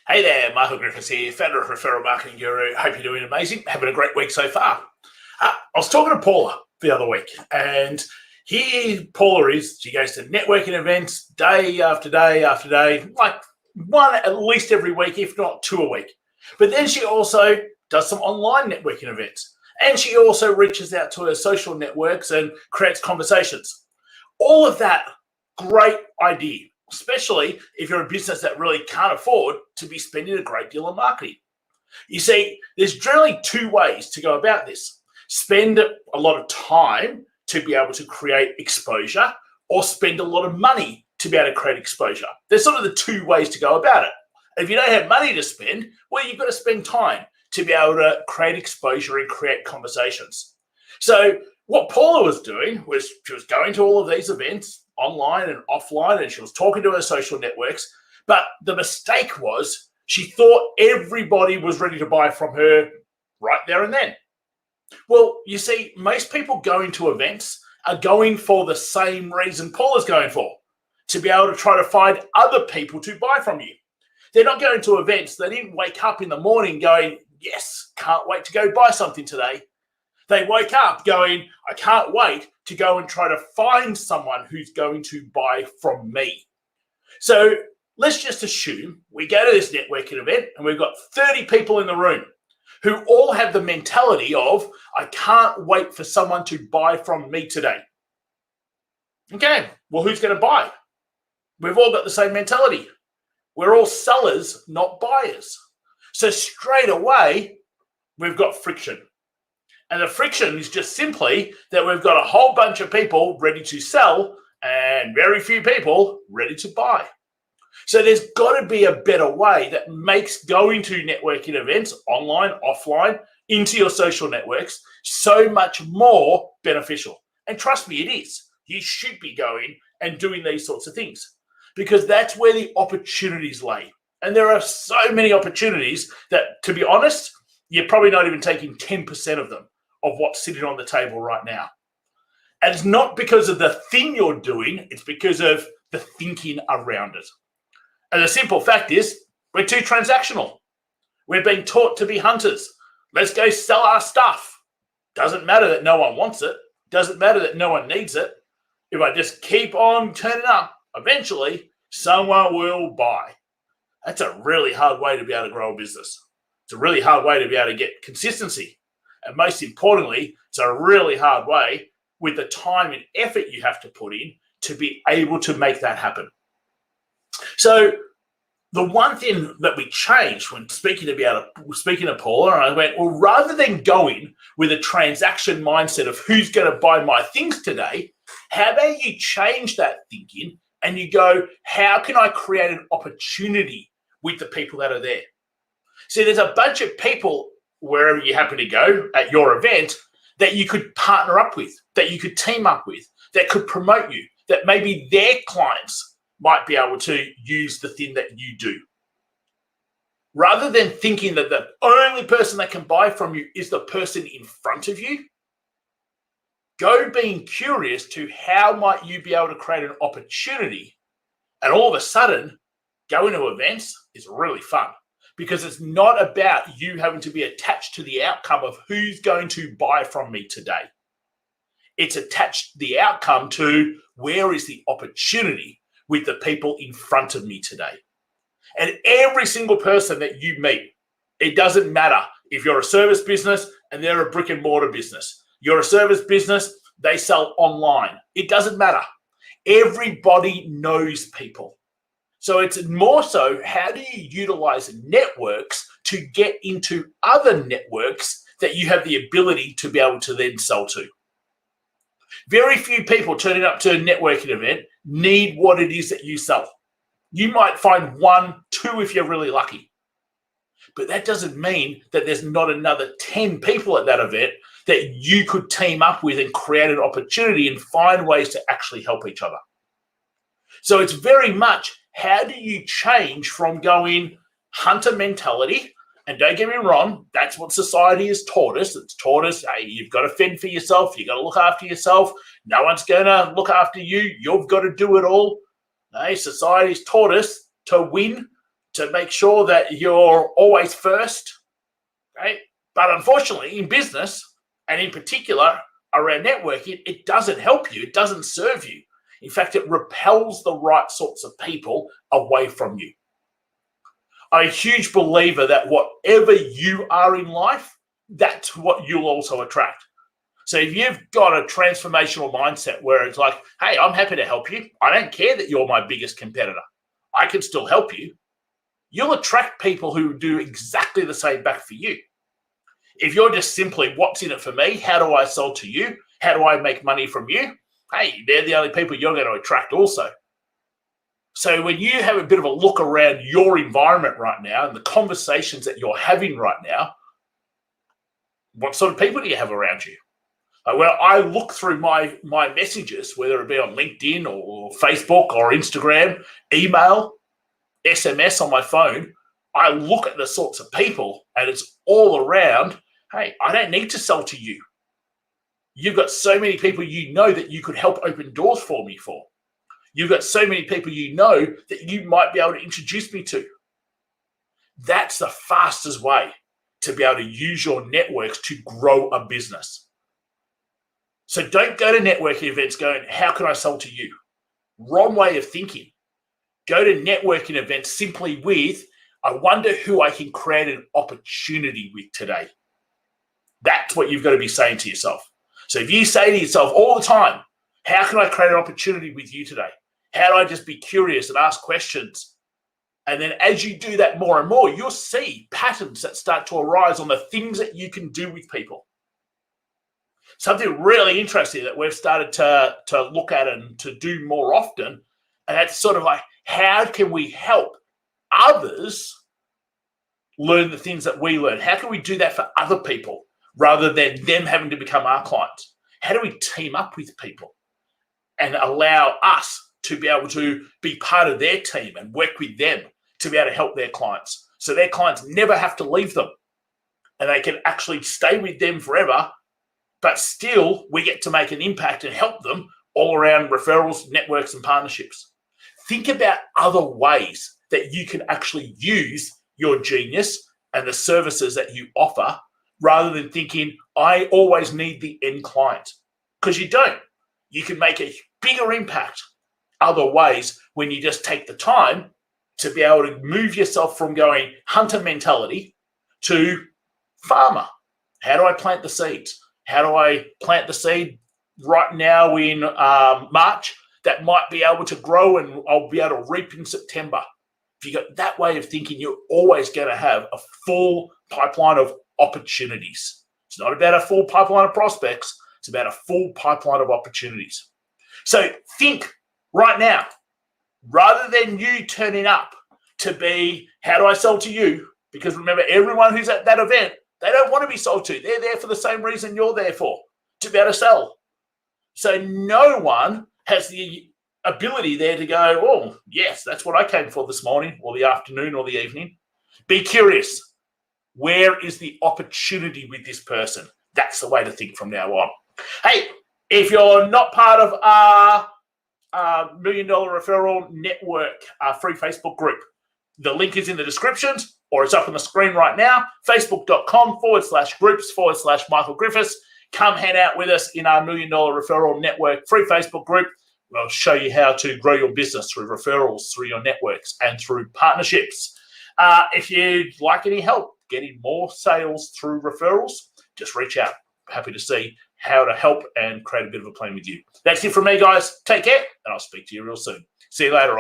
Hey there, Michael Griffiths here, founder of Referral Marketing Guru. Hope you're doing amazing. Having a great week so far. I was talking to Paula the other week, and here Paula is. She goes to networking events day after day after day, like one at least every week, if not two a week. But then she also does some online networking events, and she also reaches out to her social networks and creates conversations. All of that, great idea, especially if you're a business that really can't afford to be spending a great deal on marketing. You see, there's generally two ways to go about this. Spend a lot of time to be able to create exposure, or spend a lot of money to be able to create exposure. There's sort of the two ways to go about it. If you don't have money to spend, well, you've got to spend time to be able to create exposure and create conversations. So what Paula was doing was she was going to all of these events, online and offline, and she was talking to her social networks. But the mistake was she thought everybody was ready to buy from her right there and then. Well, you see, most people going to events are going for the same reason Paula's going for, to be able to try to find other people to buy from you. They're not going to events. They didn't wake up in the morning going, yes, can't wait to go buy something today. They wake up going, I can't wait to go and try to find someone who's going to buy from me. So let's just assume we go to this networking event and we've got 30 people in the room who all have the mentality of, I can't wait for someone to buy from me today. Okay, well, who's going to buy? We've all got the same mentality. We're all sellers, not buyers. So straight away, we've got friction. And the friction is just simply that we've got a whole bunch of people ready to sell and very few people ready to buy. So there's got to be a better way that makes going to networking events, online, offline, into your social networks, so much more beneficial. And trust me, it is. You should be going and doing these sorts of things because that's where the opportunities lay. And there are so many opportunities that, to be honest, you're probably not even taking 10% of them, of what's sitting on the table right now. And it's not because of the thing you're doing, it's because of the thinking around it. And the simple fact is, we're too transactional. We're being taught to be hunters. Let's go sell our stuff. Doesn't matter that no one wants it. Doesn't matter that no one needs it. If I just keep on turning up, eventually someone will buy. That's a really hard way to be able to grow a business. It's a really hard way to be able to get consistency. And most importantly, it's a really hard way with the time and effort you have to put in to be able to make that happen. So the one thing that we changed when speaking to Paula, and I went, well, rather than going with a transaction mindset of who's going to buy my things today, how about you change that thinking and you go, how can I create an opportunity with the people that are there? See, there's a bunch of people wherever you happen to go at your event that you could partner up with, that you could team up with, that could promote you, that maybe their clients might be able to use the thing that you do. Rather than thinking that the only person that can buy from you is the person in front of you, go being curious to how might you be able to create an opportunity. And all of a sudden, going to events is really fun because it's not about you having to be attached to the outcome of who's going to buy from me today. It's attached the outcome to where is the opportunity with the people in front of me today. And every single person that you meet, it doesn't matter if you're a service business and they're a brick and mortar business. You're a service business, they sell online. It doesn't matter. Everybody knows people. So it's more so, how do you utilize networks to get into other networks that you have the ability to be able to then sell to? Very few people turning up to a networking event need what it is that you sell. You might find one, two if you're really lucky. But that doesn't mean that there's not another 10 people at that event that you could team up with and create an opportunity and find ways to actually help each other. So it's very much, how do you change from going hunter mentality? And don't get me wrong, that's what society has taught us. It's taught us, hey, you've got to fend for yourself. You've got to look after yourself. No one's going to look after you. You've got to do it all. Hey, society's taught us to win, to make sure that you're always first, right? But unfortunately, in business, and in particular around networking, it doesn't help you. It doesn't serve you. In fact, it repels the right sorts of people away from you. I'm a huge believer that whatever you are in life, that's what you'll also attract. So if you've got a transformational mindset where it's like, hey, I'm happy to help you. I don't care that you're my biggest competitor. I can still help you. You'll attract people who do exactly the same back for you. If you're just simply, what's in it for me? How do I sell to you? How do I make money from you? Hey, they're the only people you're going to attract also. So when you have a bit of a look around your environment right now and the conversations that you're having right now, what sort of people do you have around you? Well, I look through my messages, whether it be on LinkedIn or Facebook or Instagram, email, SMS on my phone, I look at the sorts of people and it's all around, hey, I don't need to sell to you. You've got so many people you know that you could help open doors for me for. You've got so many people you know that you might be able to introduce me to. That's the fastest way to be able to use your networks to grow a business. So don't go to networking events going, how can I sell to you? Wrong way of thinking. Go to networking events simply with, I wonder who I can create an opportunity with today. That's what you've got to be saying to yourself. So if you say to yourself all the time, how can I create an opportunity with you today? How do I just be curious and ask questions? And then as you do that more and more, you'll see patterns that start to arise on the things that you can do with people. Something really interesting that we've started to look at and to do more often, and that's sort of like, how can we help others learn the things that we learn? How can we do that for other people rather than them having to become our clients? How do we team up with people and allow us to be able to be part of their team and work with them to be able to help their clients so their clients never have to leave them and they can actually stay with them forever, but still we get to make an impact and help them all around referrals, networks, and partnerships. Think about other ways that you can actually use your genius and the services that you offer rather than thinking, I always need the end client. Because you don't. You can make a bigger impact other ways when you just take the time to be able to move yourself from going hunter mentality to farmer. How do I plant the seeds? How do I plant the seed right now in March that might be able to grow and I'll be able to reap in September? If you got that way of thinking, you're always going to have a full pipeline of opportunities. It's not about a full pipeline of prospects. It's about a full pipeline of opportunities. So think right now, rather than you turning up to be, how do I sell to you? Because remember, everyone who's at that event, they don't want to be sold to. They're there for the same reason you're there for, to be able to sell. So no one has the ability there to go, oh, yes, that's what I came for this morning or the afternoon or the evening. Be curious. Where is the opportunity with this person? That's the way to think from now on. Hey, if you're not part of our $1 Million Referral Network free Facebook group, the link is in the descriptions or it's up on the screen right now, facebook.com/groups/Michael Griffiths. Come hang out with us in our $1 Million Referral Network free Facebook group. We'll show you how to grow your business through referrals, through your networks, and through partnerships. If you'd like any help getting more sales through referrals, just reach out. Happy to see how to help and create a bit of a plan with you. That's it from me, guys. Take care, and I'll speak to you real soon. See you later on.